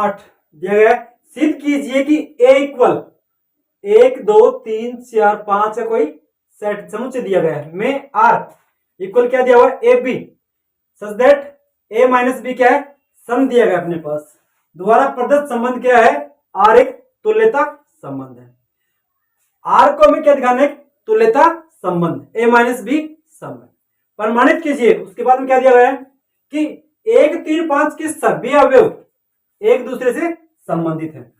8 दिया गया है। सिद्ध कीजिए कि ए इक्वल 1 2 3 4 5 का कोई सेट समुच्चय दिया गया है में आर इक्वल क्या दिया हुआ है, A B, such that A minus B क्या है, सम दिया गया अपने पास। द्वारा प्रदत्त संबंध क्या है, आर एक तुल्यता संबंध है। आर को हमें क्या दिखाना है, तुल्यता संबंध, ए माइनस बी सम है। प्रमाणित कीजिए, उसके बाद में क्या दिया गया है कि 1 3 5 के सभी अवयव एक दूसरे से संबंधित हैं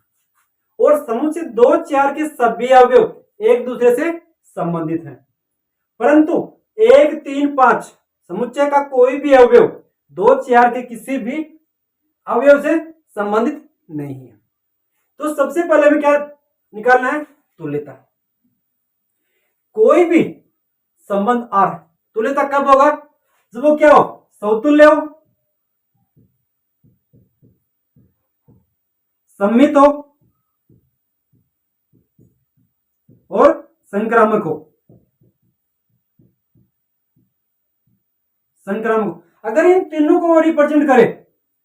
और समुच्चय 2 4 के सभी अवयव एक दूसरे से संबंधित हैं, परंतु 1 3 5 समुच्चय का कोई भी अवयव 2 4 के किसी भी अवयव से संबंधित नहीं है। तो सबसे पहले हमें क्या निकालना है, तुल्यता। कोई भी संबंध आर तुल्यता कब होगा, जब वो क्या हो, समतुल्य हो, सममित हो और संक्रामक हो। संक्रामक, अगर इन तीनों को रिप्रेजेंट करे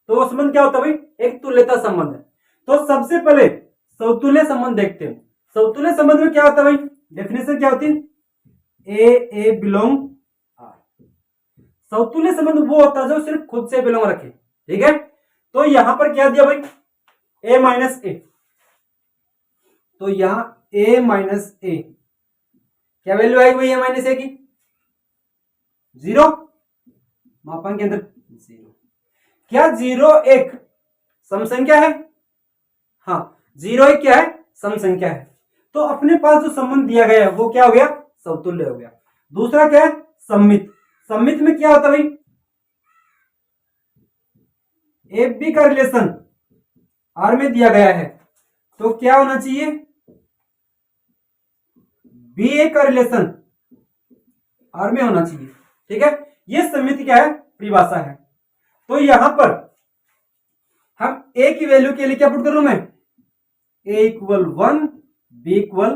तो वो संबंध क्या होता है भाई, एक तुल्यता संबंध है। तो सबसे पहले समतुल्य संबंध देखते हैं। समतुल्य संबंध में क्या होता है भाई, डेफिनेशन क्या होती है, ए बिलोंग आर। समतुल्य संबंध वो होता है जो सिर्फ खुद से बिलोंग रखे, ठीक है। तो यहां पर क्या दिया भाई, ए माइनस ए, तो यहां ए माइनस ए क्या वैल्यू आएगी भाई, ए माइनस ए की 0, मापांक के अंदर 0। क्या 0 एक सम संख्या है, हाँ 0 एक क्या है, सम संख्या है। तो अपने पास जो संबंध दिया गया है वो क्या हो गया, समतुल्य हो गया। दूसरा क्या है, सम्मित। सम्मित में क्या होता है भाई, ए बी का रिलेशन आर में दिया गया है तो क्या होना चाहिए, बी ए का रिलेशन आर में होना चाहिए, ठीक है। ये सम्मित क्या है, परिभाषा है। तो यहां पर हम ए की वैल्यू के लिए क्या पुट कर रहा हूं मैं, ए इक्वल 1 बी इक्वल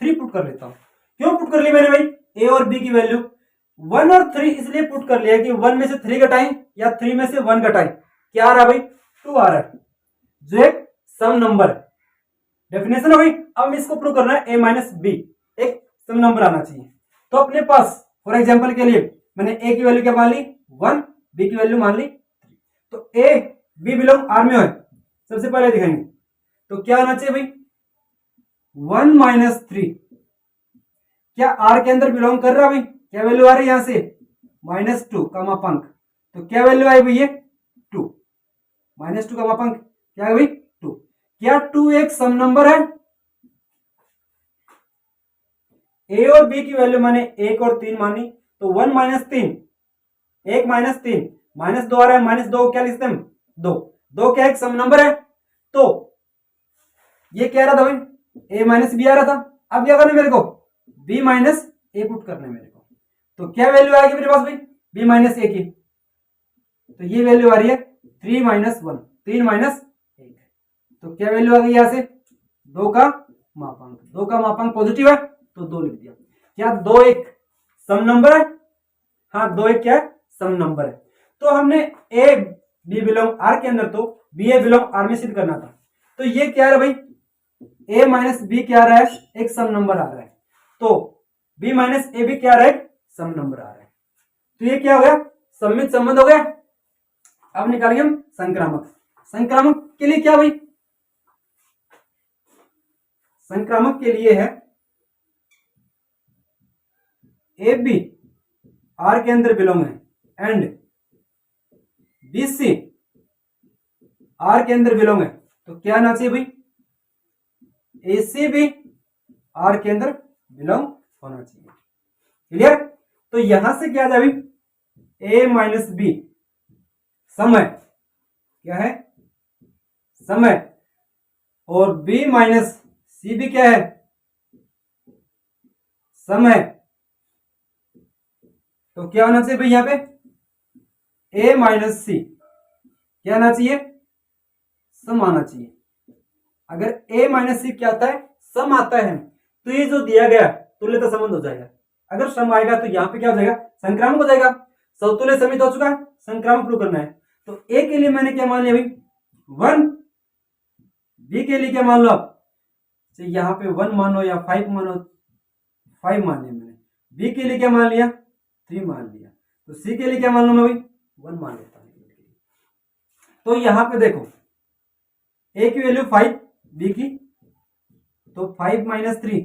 3 पुट कर लेता हूं। क्यों पुट कर लिया मैंने भाई, ए और बी की वैल्यू 1 और 3 इसलिए पुट कर लिया कि 1 में से 3 घटाएं या 3 में से 1 घटाएं, क्या आ रहा भाई, 2 आ रहा है, जो एक सम नंबर है। डेफिनेशन हो गई। अब इसको प्रूव करना है, ए माइनस बी एक सम नंबर आना चाहिए। तो अपने पास फॉर एग्जांपल के लिए मैंने ए की वैल्यू क्या मान ली 1, बी की वैल्यू मान ली 3, तो ए बी बिलोंग आर में है, सबसे पहले दिखाएंगे। तो क्या आना चाहिए भाई, 1 माइनस 3 क्या आर के अंदर बिलोंग कर रहा है भाई, क्या वैल्यू आ रही है यहां से -2 का मापांक, तो क्या वैल्यू आई भाई, ये 2, -2 का मापांक क्या है भाई 2। क्या 2 एक सम नंबर है, ए और बी की वैल्यू मैंने 1 और 3 मानी, तो 1 माइनस 3 1 माइनस 3 -2 आ रहा है, -2 क्या लिखते हैं हम 2, 2 क्या एक सम नंबर है। तो ये क्या रहा था भाई, ए माइनस बी आ रहा था। अब क्या करना मेरे को, बी माइनस ए पुट करना है मेरे को, तो क्या वैल्यू आएगी मेरे पास भाई, बी माइनस ए की, तो ये वैल्यू आ रही है 3 माइनस 1, 3 माइनस 1, तो क्या वैल्यू आ गई यहां से 2 का मापांक, 2 का मापांक पॉजिटिव है तो 2 लिख दिया। क्या 2 एक सम नंबर है, हाँ 2 एक क्या है, सम नंबर है। तो हमने ए बी बिलोंग आर के अंदर तो बी ए बिलोंग आर में सिद्ध करना था। तो ये क्या है भाई, ए माइनस बी क्या आ रहा है, एक सम नंबर आ रहा है, तो बी माइनस ए बी क्या आ रहा है, सम नंबर आ रहा है। तो ये क्या हो गया, सम्मित संबंध हो गया। अब निकालेंगे हम संक्रामक। संक्रामक के लिए क्या भाई, संक्रामक के लिए है ए बी आर के अंदर बिलोंग है एंड बी सी आर के अंदर बिलोंग है, तो क्या आना चाहिए भाई, ए सी भी आर के अंदर बिलोंग होना चाहिए। क्लियर। तो यहां से क्या है भाई, ए माइनस बी समय क्या है, समय, और बी माइनस सी भी क्या है, समय। तो क्या होना चाहिए भाई, यहां पे ए माइनस सी क्या आना चाहिए, सम आना चाहिए। अगर ए माइनस सी क्या आता है, सम आता है, तो ये जो दिया गया तुल्यता संबंध हो जाएगा। अगर सम आएगा तो यहाँ पे क्या हो जाएगा, संक्रामक हो जाएगा। समतुल्य समित हो चुका है, संक्रामक प्रूव करना है। तो ए के लिए मैंने क्या मान लिया भाई 1 बी के लिए क्या मान लो आप, चाहे यहाँ पे 1 मानो या 5 मानो, 5 मान लिया मैंने। बी के लिए क्या मान लिया, 3 मान लिया। तो सी के लिए क्या मान लो मैं भाई, 1 मान लेता हूँ। तो यहाँ पे देखो ए की वैल्यू 5, बी की, तो 5 माइनस 3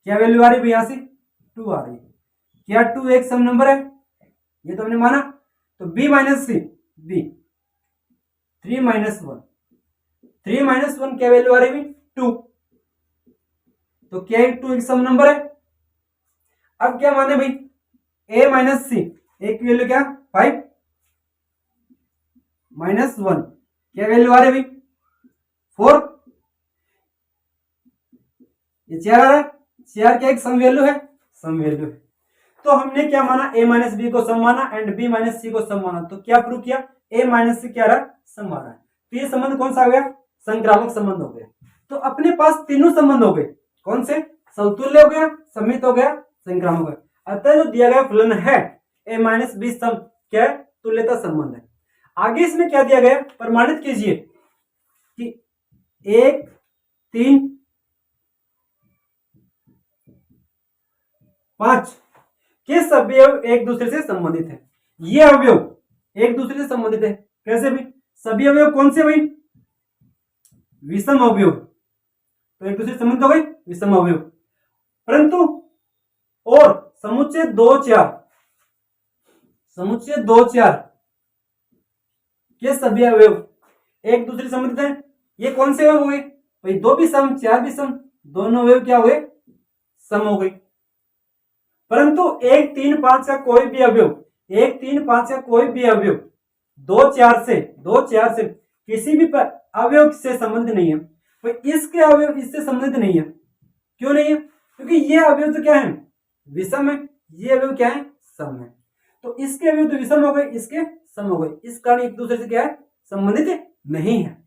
क्या वैल्यू आ रही है यहाँ से, 2 आ रही है। क्या 2 एक सम नंबर है, ये तो हमने माना। तो बी माइनस सी, बी 3 माइनस 1, 3 माइनस 1 क्या वैल्यू आ रही है, 2। तो क्या 2 एक सम नंबर है। अब क्या माने भाई, ए माइनस सी, ए की वैल्यू क्या 5 माइनस 1 क्या वैल्यू आ रही है भाई 4। ये 4 आ रहा है, 4 क्या एक सम वैल्यू है, सम वैल्यू है। तो हमने क्या माना, ए माइनस बी को सम माना एंड बी माइनस सी को सम माना। तो क्या प्रूव किया, ए माइनस सी क्या रहा, सम आ रहा है। तो ये संबंध कौन सा हो गया, संक्रामक संबंध हो गया। तो अपने पास तीनों संबंध हो गए, कौन से, समतुल्य हो गया, समित हो गया, संक्रामक हो गया। अतः जो दिया गया फलन है ए माइनस बी सम क्या है, तुल्यता संबंध है। आगे इसमें क्या दिया गया, प्रमाणित कीजिए कि 1, 3, 5 के सभी अवयव एक दूसरे से संबंधित है। ये अवयव एक दूसरे से संबंधित है, कैसे भी, सभी अवयव कौन से भाई, विषम अवयव, तो एक दूसरे से संबंधित हो गए विषम अवयव। परंतु और समुच्चय 2, 4, समुच्चय 2, 4 के सभी अवयव एक दूसरे से संबंधित है। ये कौन से अवयव हुए भाई, 2 भी सम, 4 भी सम, दोनों अवयव क्या हुए, सम हो गई। परंतु 1, 3, 5 का कोई भी अवयव, 1, 3, 5 का कोई भी अवयव 2, 4 से किसी भी अवयव से संबंधित नहीं है। तो इसके अवयव इससे संबंधित नहीं है, क्यों नहीं है, क्योंकि ये अवयव तो क्या है, विषम है, ये अवयव क्या है, सम है। तो इसके अवयव तो विषम हो गए, इसके सम हो गए, इस कारण एक दूसरे से क्या है, संबंधित नहीं है।